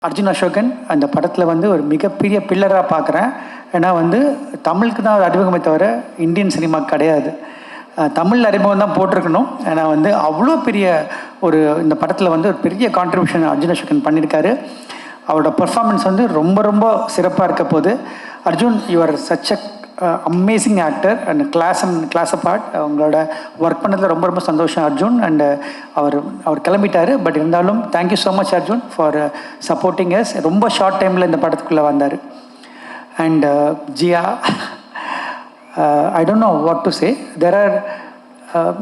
அர்ஜுன் அசோகன் அந்த படத்தில் வந்து ஒரு மிகப்பெரிய பில்லராக பார்க்குறேன். ஏன்னா வந்து தமிழுக்கு தான் ஒரு அறிமுகமே தவிர இந்தியன் சினிமா கிடையாது. தமிழ் அறிமுகம் தான் போட்டிருக்கணும். ஏன்னா வந்து அவ்வளோ பெரிய ஒரு இந்த படத்தில் வந்து ஒரு பெரிய கான்ட்ரிபியூஷன் அர்ஜுன் அசோகன் பண்ணியிருக்காரு. அவரோட பர்ஃபார்மன்ஸ் வந்து ரொம்ப ரொம்ப சிறப்பாக இருக்க போது. Arjun, you are such a amazing actor and class apart. அவங்களோட ஒர்க் பண்ணதில் ரொம்ப ரொம்ப சந்தோஷம் அர்ஜுன். அண்டு அவர் கிளம்பிட்டார். பட் இருந்தாலும் thank you so much Arjun for supporting us. ரொம்ப ஷார்ட் டைமில் இந்த படத்துக்குள்ளே வந்தார். And Jiya, I don't know what to say. There are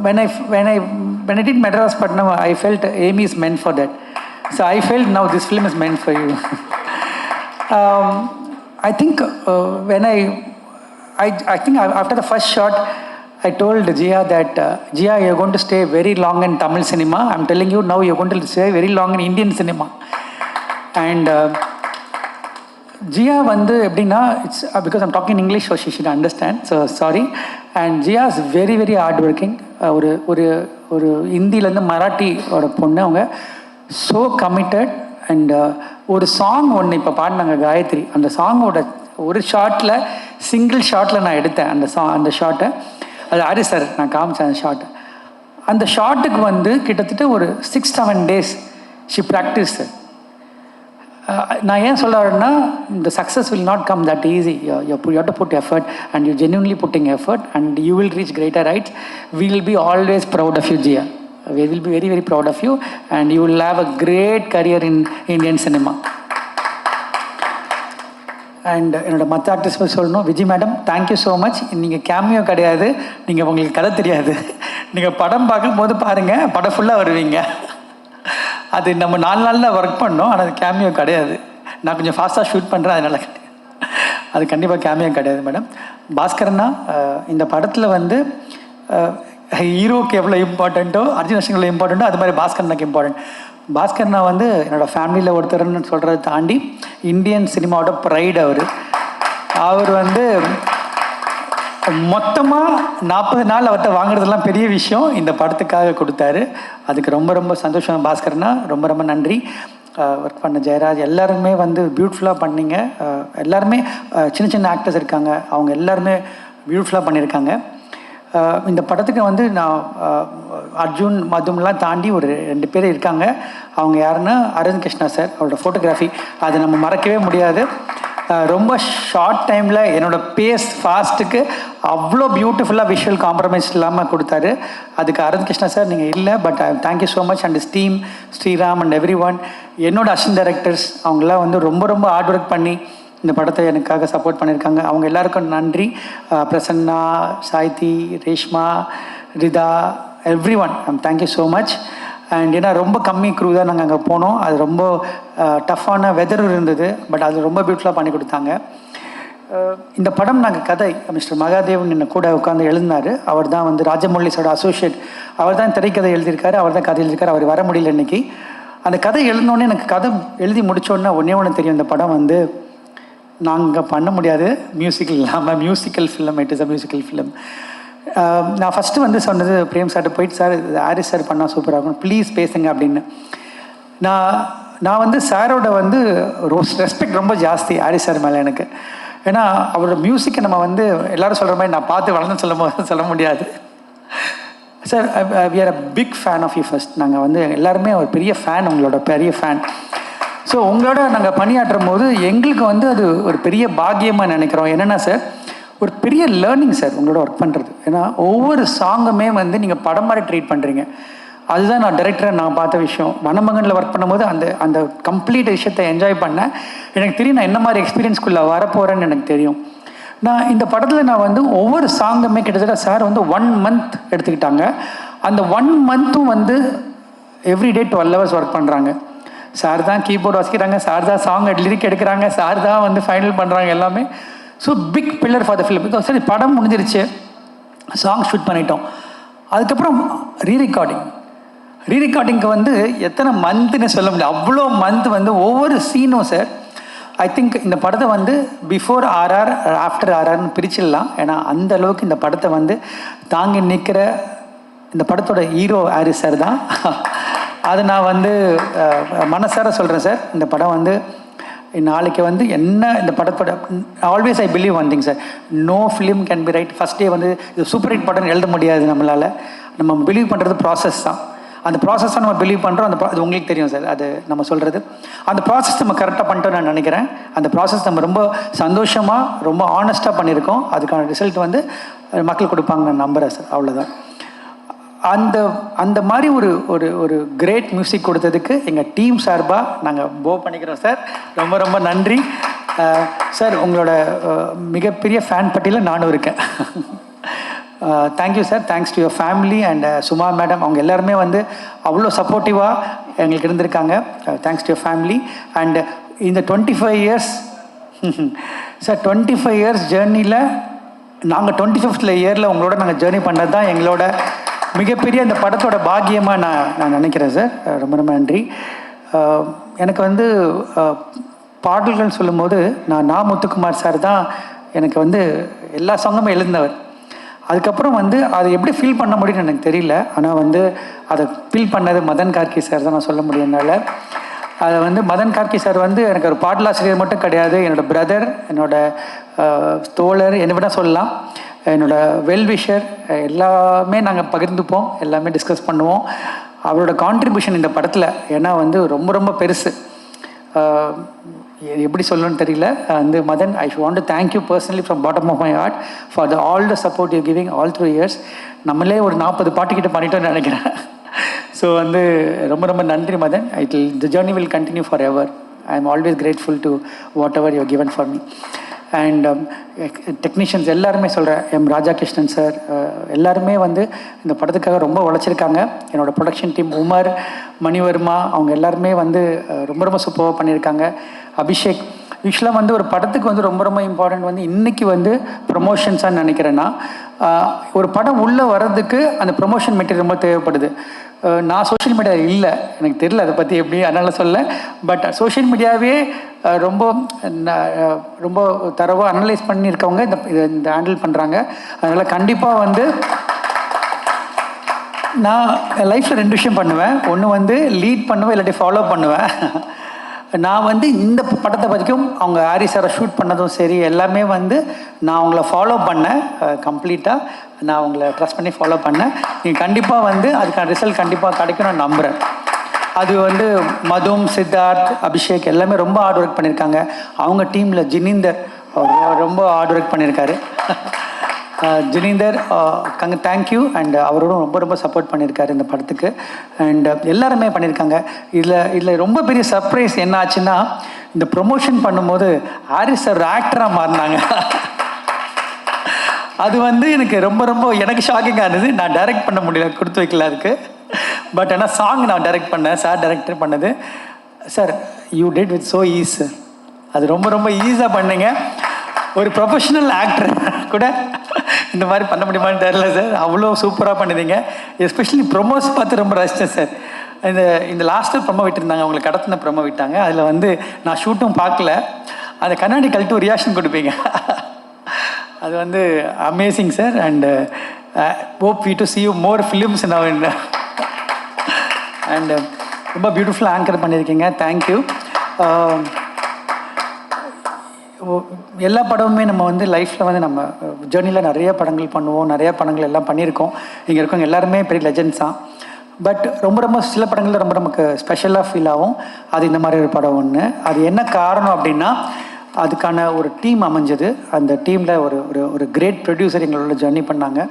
when I did Madras Patnam, I felt Amy is meant for that. So I felt now this film is meant for you. I think when I think after the first shot, I told Jia that Jia, you're going to stay very long in Tamil cinema. I'm telling you now, you're going to stay very long in Indian cinema. And Jia வந்து எப்படின்னா, it's because I'm talking English, so she should understand, so sorry. And Jia is very very hard working. ஒரு ஒரு ஒரு ஹிந்திலேருந்து மராட்டியோட பொண்ணு. அவங்க so committed. And ஒரு சாங் ஒன்று இப்போ பாடினாங்க காயத்ரி. அந்த சாங்கோட ஒரு ஷாட்டில், சிங்கிள் ஷாட்டில் நான் எடுத்தேன் அந்த ஷாட்டை. அது ஆரி சார் நான் காமிச்சேன் அந்த ஷாட்டை. அந்த ஷாட்டுக்கு வந்து கிட்டத்தட்ட ஒரு 6-7 days ஷி ப்ராக்டிஸ். நான் ஏன் சொல்ல வரேன்னா, இந்த success will not come that easy. You have to put effort and you genuinely putting effort and you will reach greater heights. We will be always proud of you Jia. We will be very very proud of you and you will have a great career in Indian cinema. And என்னோட மற்ற artist சொல்லணும், Vijay madam, thank you so much. நீங்கள் cameo கிடையாது, நீங்கள் உங்களுக்கு கதை தெரியாது. நீங்கள் படம் பார்க்கும்போது பாருங்கள், படம் ஃபுல்லாக வருவீங்க. அது நம்ம 4 நாளில் ஒர்க் பண்ணோம், ஆனால் அது கேமியோ கிடையாது. நான் கொஞ்சம் ஃபாஸ்ட்டாக ஷூட் பண்ணுறேன், அதனால் அது கண்டிப்பாக கேமியோ கிடையாது மேடம். பாஸ்கரன்னா இந்த படத்தில் வந்து ஹீரோக்கு எவ்வளோ இம்பார்ட்டண்ட்டோ, அர்ஜுன் அசோகன் எவ்வளோ இம்பார்ட்டண்ட்டோ, அது மாதிரி பாஸ்கரனுக்கு இம்பார்ட்டன்ட். பாஸ்கரனா வந்து என்னோடய ஃபேமிலியில் ஒருத்தர்னு சொல்கிறத தாண்டி இந்தியன் சினிமாவோட ப்ரைடு அவர் வந்து மொத்தமாக 40 நாள் அவர்கிட்ட வாங்குறதுலாம் பெரிய விஷயம். இந்த படத்துக்காக கொடுத்தாரு. அதுக்கு ரொம்ப ரொம்ப சந்தோஷம் பாஸ்கரனா. ரொம்ப ரொம்ப நன்றி. ஒர்க் பண்ண ஜெயராஜ் எல்லாருமே வந்து பியூட்டிஃபுல்லாக பண்ணிங்க. எல்லாருமே சின்ன சின்ன ஆக்டர்ஸ் இருக்காங்க, அவங்க எல்லாருமே பியூட்டிஃபுல்லாக பண்ணியிருக்காங்க. இந்த படத்துக்கு வந்து நான் அர்ஜுன் மதுமெலாம் தாண்டி ஒரு 2 பேர் இருக்காங்க. அவங்க யாருன்னா, அரவிந்த் கிருஷ்ணா சார், அவரோட ஃபோட்டோகிராஃபி அதை நம்ம மறக்கவே முடியாது. ரொம்ப ஷார்ட் டைமில் என்னோடய பேஸ் ஃபாஸ்ட்டுக்கு அவ்வளோ பியூட்டிஃபுல்லாக விஷுவல் காம்ப்ரமைஸ் இல்லாமல் கொடுத்தாரு. அதுக்கு அரவிந்த் கிருஷ்ணா சார் நீங்கள் இல்லை, but thank you so much. And team Sriram and everyone, என்னோட அசிஸ்டன்ட் டைரக்டர்ஸ், அவங்களாம் வந்து ரொம்ப ரொம்ப ஹார்ட் ஒர்க் பண்ணி இந்த படத்தை எனக்காக சப்போர்ட் பண்ணியிருக்காங்க. அவங்க எல்லாருக்கும் நன்றி. Prasanna, Saidhi, Reshma, Ritha, everyone, thank you so much. And ஏன்னா ரொம்ப கம்மி க்ரூ தான் நாங்கள் அங்கே போனோம். அது ரொம்ப டஃப்பான வெதர் இருந்தது, பட் அது ரொம்ப பியூட்டிஃபுல்லாக பண்ணி கொடுத்தாங்க. இந்த படம் நாங்கள் கதை மிஸ்டர் மகாதேவன் என்ன கூட உட்காந்து எழுதினார். அவர் தான் வந்து ராஜமௌலிஸோட அசோசியேட். அவர் தான் திரைக்கதை எழுதியிருக்காரு, அவர் தான் கதை எழுதியிருக்காரு. அவர் வர முடியல இன்றைக்கி. அந்த கதை எழுதினோடனே, எனக்கு கதை எழுதி முடித்தோடனே ஒன்று தெரியும், இந்த படம் வந்து நாங்கள் பண்ண முடியாது மியூசிக்கல் இல்லாமல். Musical film, it is a musical film. நான் ஃபஸ்ட்டு வந்து சொன்னது பிரேம் சார்ட்டு போயிட்டு, சார் ஹாரிஸ் சார் பண்ணால் சூப்பராக இருக்கும், ப்ளீஸ் பேசுங்க அப்படின்னு. நான் வந்து சாரோட வந்து ரெஸ்பெக்ட் ரொம்ப ஜாஸ்தி ஹாரிஸ் சார் மேலே எனக்கு. ஏன்னா அவரோட மியூசிக்கை நம்ம வந்து எல்லோரும் சொல்கிற மாதிரி நான் பார்த்து வளர்ந்து சொல்ல முடியாது. Sir, we are a big fan of you. First நாங்கள் வந்து எல்லாருமே ஒரு பெரிய ஃபேன், உங்களோட பெரிய ஃபேன். ஸோ உங்களோட நாங்கள் பணியாற்றும் போது எங்களுக்கு வந்து அது ஒரு பெரிய பாக்கியமாக நினைக்கிறோம். என்னென்னா சார், ஒரு பெரிய லேர்னிங் சார் உங்களோட ஒர்க் பண்ணுறது. ஏன்னா ஒவ்வொரு சாங்குமே வந்து நீங்கள் படம் மாதிரி ட்ரீட் பண்ணுறீங்க. அதுதான் நான் டைரக்டராக நான் பார்த்த விஷயம். வனமகனில் ஒர்க் பண்ணும்போது அந்த கம்ப்ளீட் விஷயத்தை என்ஜாய் பண்ணேன். எனக்கு தெரியும் நான் என்ன மாதிரி எக்ஸ்பீரியன்ஸ்குள்ளே வரப்போகிறேன்னு எனக்கு தெரியும். நான் இந்த படத்தில் நான் வந்து ஒவ்வொரு சாங்குமே கிட்டத்தட்ட சார் வந்து 1 month எடுத்துக்கிட்டாங்க. அந்த 1 monthம் வந்து எவ்ரிடே 12 hours ஒர்க் பண்ணுறாங்க. சார் தான் கீபோர்டு வாசிக்கிறாங்க, சார் தான் சாங் லிரிக் எடுக்கிறாங்க, சார் தான் வந்து ஃபைனல் பண்ணுறாங்க எல்லாமே. So big pillar for the film. Because சரி, படம் முடிஞ்சிருச்சு, சாங் ஷூட் பண்ணிட்டோம். அதுக்கப்புறம் ரீரெக்கார்டிங்க்கு வந்து எத்தனை மந்த்துன்னு சொல்ல முடியாது, அவ்வளோ மந்த் வந்து ஒவ்வொரு சீனும் சார். ஐ திங்க் இந்த படத்தை வந்து பிஃபோர் ஆர்ஆர் ஆஃப்டர் ஆர்ஆர்னு பிரிச்சிடலாம். ஏன்னா அந்த அளவுக்கு இந்த படத்தை வந்து தாங்கி நிற்கிற இந்த படத்தோட ஹீரோ ஹாரிஸ் சார் தான். அது நான் வந்து மனசார சொல்கிறேன் சார். இந்த படம் வந்து நாளைக்கு வந்து என்ன இந்த படத்தோட always I believe one thing sir, no film can be right first day வந்து இது சூப்பர் ஹிட் படம் எழுத முடியாது நம்மளால். நம்ம பிலீவ் பண்ணுறது ப்ராசஸ் தான். அந்த ப்ராசஸ் தான் நம்ம பிலீவ் பண்ணுறோம். அது உங்களுக்கு தெரியும் சார், அது நம்ம சொல்கிறது. அந்த ப்ராசஸ் நம்ம கரெக்டாக பண்ணிட்டோம் நான் நினைக்கிறேன். அந்த ப்ராசஸ் நம்ம ரொம்ப சந்தோஷமாக ரொம்ப ஆனஸ்ட்டாக பண்ணியிருக்கோம். அதுக்கான ரிசல்ட் வந்து மக்கள் கொடுப்பாங்க நான் நம்புகிறேன் சார். அவ்வளோதான். அந்த அந்த மாதிரி ஒரு ஒரு ஒரு கிரேட் மியூசிக் கொடுத்ததுக்கு எங்கள் டீம் சார்பாக நாங்கள் போ பண்ணிக்கிறோம் சார். ரொம்ப ரொம்ப நன்றி சார். உங்களோட மிகப்பெரிய ஃபேன் பட்டியலில் நானும் இருக்கேன். Thank you sir. Thanks to your family and Suma madam. அவங்க எல்லாருமே வந்து அவ்வளோ சப்போர்ட்டிவாக எங்களுக்கு இருந்திருக்காங்க. Thanks to your family. And இந்த 25 இயர்ஸ் சார், 25 இயர்ஸ் ஜேர்னியில் நாங்கள் 25th இயரில் உங்களோட நாங்கள் ஜேர்னி பண்ணது தான் எங்களோட மிகப்பெரிய இந்த படத்தோட பாக்கியமாக நான் நினைக்கிறேன் சார். ரொம்ப ரொம்ப நன்றி. எனக்கு வந்து பாடல்கள் சொல்லும்போது நான் முத்துக்குமார் சார் தான் எனக்கு வந்து எல்லா சாங்குமே எழுந்தவர். அதுக்கப்புறம் வந்து அதை எப்படி ஃபீல் பண்ண முடியும்னு எனக்கு தெரியல. ஆனால் வந்து அதை ஃபீல் பண்ணது மதன் கார்கி சார் தான் நான் சொல்ல முடியும் என்னால். அதை வந்து மதன் கார்கி சார் வந்து எனக்கு ஒரு பாடலாசிரியர் மட்டும் கிடையாது, என்னோடய பிரதர், என்னோடய தோழர், என்ன விட சொல்லலாம், என்னோடய வெல்விஷர். எல்லாமே நாங்கள் பகிர்ந்துப்போம், எல்லாமே டிஸ்கஸ் பண்ணுவோம். அவரோட கான்ட்ரிபியூஷன் இந்த படத்தில் ஏன்னா வந்து ரொம்ப ரொம்ப பெருசு. எப்படி சொல்லணும்னு தெரியல. வந்து Madan, I want to thank you personally from bottom of my heart for all the support you giving all through years. நம்மளே ஒரு 40 பாட்டுக்கிட்ட பண்ணிட்டோன்னு நினைக்கிறேன். ஸோ வந்து ரொம்ப ரொம்ப நன்றி Madan. The journey will continue forever. I am always grateful to whatever you given for me. And technicians எல்லாருமே சொல்கிறேன், M Rajakrishnan sir எல்லாருமே வந்து இந்த படத்துக்காக ரொம்ப உழைச்சிருக்காங்க. என்னோடய ப்ரொடக்ஷன் டீம் உமர், மணிவர்மா, அவங்க எல்லாருமே வந்து ரொம்ப ரொம்ப சூப்பராக பண்ணியிருக்காங்க. அபிஷேக். யூஸ்வலாக வந்து ஒரு படத்துக்கு வந்து ரொம்ப ரொம்ப இம்பார்ட்டன்ட் வந்து இன்றைக்கி வந்து ப்ரொமோஷன்ஸான்னு நினைக்கிறேன்னா, ஒரு படம் உள்ளே வர்றதுக்கு அந்த ப்ரொமோஷன் மெட்டீரியல் ரொம்ப தேவைப்படுது. நான் சோஷியல் மீடியா இல்லை, எனக்கு தெரியல அதை பற்றி எப்படி, அதனால சொல்ல. பட் சோஷியல் மீடியாவே ரொம்ப ரொம்ப தரவாக அனலைஸ் பண்ணியிருக்கவங்க இந்த ஹேண்டில் பண்ணுறாங்க. அதனால் கண்டிப்பாக வந்து நான் லைஃப்பில் 2 விஷயம் பண்ணுவேன். ஒன்று வந்து லீட் பண்ணுவேன், இல்லாட்டி ஃபாலோ பண்ணுவேன். நான் வந்து இந்த படத்தை பற்றிக்கும் அவங்க ஹாரி சாரை ஷூட் பண்ணதும் சரி எல்லாமே வந்து நான் அவங்கள ஃபாலோ பண்ணேன். கம்ப்ளீட்டாக நான் அவங்கள ட்ரஸ்ட் பண்ணி ஃபாலோ பண்ணேன். நீங்கள் கண்டிப்பாக வந்து அதுக்கான ரிசல்ட் கண்டிப்பாக கிடைக்கும் நான் நம்புகிறேன். அது வந்து மதும், சித்தார்த், அபிஷேக் எல்லாமே ரொம்ப ஹார்ட் ஒர்க் பண்ணியிருக்காங்க. அவங்க டீமில் ஜினீந்தர் அவர் ரொம்ப ஹார்ட் ஒர்க் பண்ணியிருக்காரு. ஜினீந்தர் தேங்க்யூ. அண்ட் அவரோடும் ரொம்ப ரொம்ப சப்போர்ட் பண்ணியிருக்காரு இந்த படத்துக்கு. அண்ட் எல்லாருமே பண்ணியிருக்காங்க. இதில் ரொம்ப பெரிய சர்ப்ரைஸ் என்ன ஆச்சுன்னா, இந்த ப்ரொமோஷன் பண்ணும்போது ஹாரிஸ் சார் ஆக்டராக மாறினாங்க. அது வந்து எனக்கு ரொம்ப ரொம்ப எனக்கு ஷாக்கிங்காக இருந்தது. நான் டைரக்ட் பண்ண முடியல, கொடுத்து வைக்கல அதுக்கு. பட் ஆனால் சாங் நான் டைரக்ட் பண்ணேன், சார் டைரக்டர் பண்ணது. Sir you did with so easy sir. அது ரொம்ப ரொம்ப ஈஸியாக பண்ணீங்க. ஒரு ப்ரொஃபஷனல் ஆக்டர் கூட இந்த மாதிரி பண்ண முடியுமான்னு தெரியல சார். அவ்வளோ சூப்பராக பண்ணுதீங்க. எஸ்பெஷலி ப்ரொமோஸ் பார்த்து ரொம்ப ரசித்தேன் சார். இந்த லாஸ்ட்டு ப்ரொமோ விட்டுருந்தாங்க, அவங்களை கடத்தின ப்ரொமோ விட்டாங்க. அதில் வந்து நான் ஷூட்டும் பார்க்கல, அந்த கண்ணாடி கழட்டு ஒரு ரியாக்ஷன் கொடுப்பீங்க. அது வந்து amazing sir. And hope we to see you more films now. அண்ட் ரொம்ப பியூட்டிஃபுல்லாக ஆங்கர் பண்ணியிருக்கீங்க. தேங்க்யூ. எல்லா படமுமே நம்ம வந்து லைஃப்பில் வந்து நம்ம ஜேர்னியில் நிறைய படங்கள் பண்ணுவோம், நிறைய படங்கள் எல்லாம் பண்ணியிருக்கோம். இங்கே இருக்கவங்க எல்லாருமே பெரிய லெஜெண்ட்ஸ் தான். பட் ரொம்ப ரொம்ப சில படங்களில் ரொம்ப நமக்கு ஸ்பெஷலாக ஃபீல் ஆகும். அது இந்த மாதிரி ஒரு படம் ஒன்று. அது என்ன காரணம் அப்படின்னா, அதுக்கான ஒரு டீம் அமைஞ்சது. அந்த டீமில் ஒரு கிரேட் ப்ரொடியூசர் எங்களோட ஜர்னி பண்ணாங்க.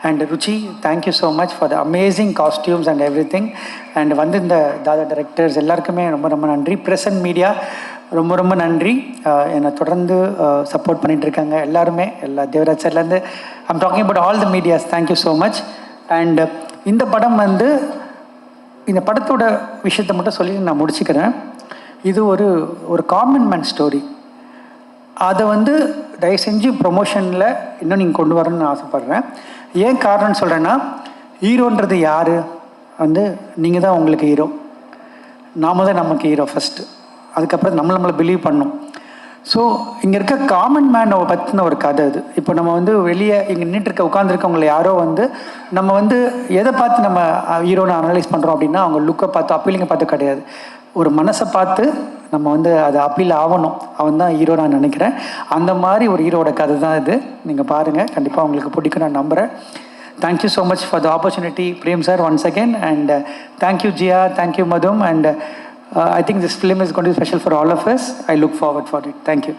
And Ruchi, thank you so much for the amazing costumes and every thing. And வந்து இந்த தாதா டைரக்டர்ஸ் எல்லாருக்குமே ரொம்ப ரொம்ப நன்றி. ப்ரெஸ் அண்ட் மீடியா ரொம்ப ரொம்ப நன்றி. என்னை தொடர்ந்து சப்போர்ட் பண்ணிகிட்ருக்காங்க எல்லாருமே, எல்லா தேவராஜ் சார்லேருந்து. I'm talking about all the medias. Thank you so much. And இந்த படம் வந்து இந்த படத்தோட விஷயத்தை மட்டும் சொல்லி நான் முடிச்சுக்கிறேன். இது ஒரு காமன் மேன் ஸ்டோரி. அதை வந்து தயவு செஞ்சு ப்ரொமோஷனில் இன்னும் நீங்கள் கொண்டு வரணும்னு நான் ஆசைப்பட்றேன். ஏன் காரணம்னு சொல்கிறேன்னா, ஹீரோன்றது யார் வந்து நீங்கள் தான் உங்களுக்கு ஹீரோ. நாம தான் நமக்கு ஹீரோ ஃபஸ்ட்டு. அதுக்கப்புறம் நம்மளை பிலீவ் பண்ணணும். ஸோ இங்கே இருக்க காமன் மேனை பற்றின ஒரு கதை அது. இப்போ நம்ம வந்து வெளியே இங்கே நின்றுட்டு உட்காந்துருக்கவங்களை யாரோ வந்து நம்ம வந்து எதை பார்த்து நம்ம ஹீரோனை அனலைஸ் பண்ணுறோம் அப்படின்னா அவங்க லுக்கை பார்த்து அப்பீலிங்கை பார்த்து கிடையாது, ஒரு மனசை பார்த்து நம்ம வந்து அது அப்பீல் ஆகணும், அவன் தான் ஹீரோ நான் நினைக்கிறேன். அந்த மாதிரி ஒரு ஹீரோட கதை தான் இது. நீங்கள் பாருங்கள், கண்டிப்பாக உங்களுக்கு பிடிக்கும் நான் நம்புகிறேன். Thank you so much for the opportunity, Prem sir, once again. And thank you, Jia. Thank you, Madhum. And I think this film is going to be special for all of us. I look forward for it. Thank you.